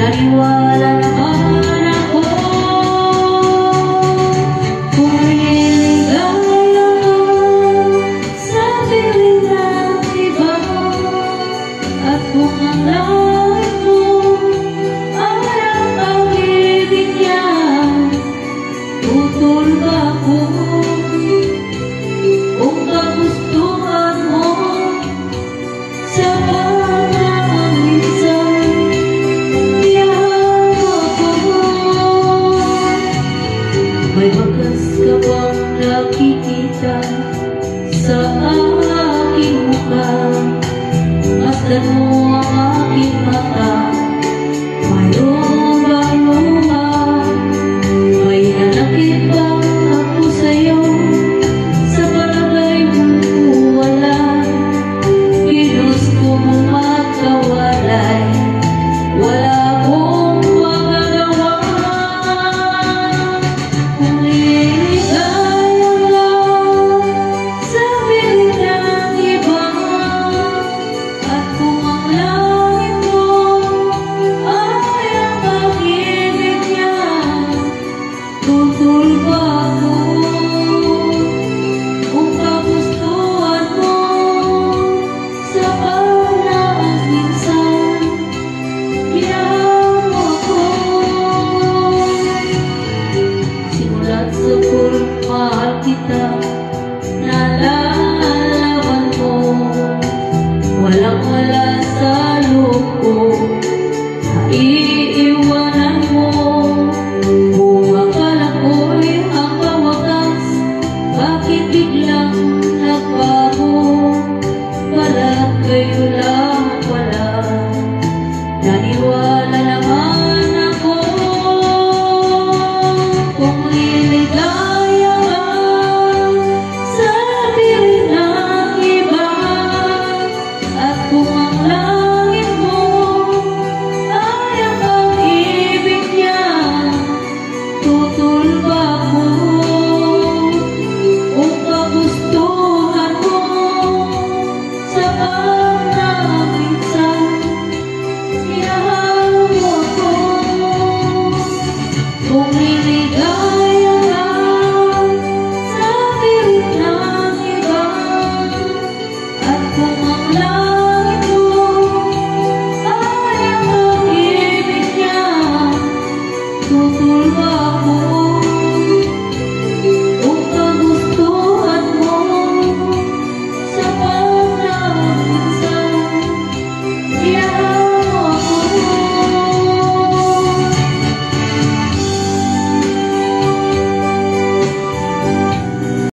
naniwala naman ako. Kung iligaya sa piling ng iba, at kung ang langit mo ay ang pag-ibig niya, tutol ba ako? Kung kagustuhan mo sa panahon minsan, iyan ako. May bakas ka bang nakikita sa aking mukha? Masdan mo ang aking mata, mayroon bang luha? May nanakit bang ako sa'yo? Sa palagay mo wala, ginusto mo magkawalay, wala akong magagawa. Kung iligaya lang sa piling ng iba, at kung ang langit mo ay ang pag-ibig niya, tutol ba ako? Kung kagustuhan mo sa panahon minsan, iyan ako. Simulat sa purong mahal kita, nalalaman mo, walang wala sa loob ko.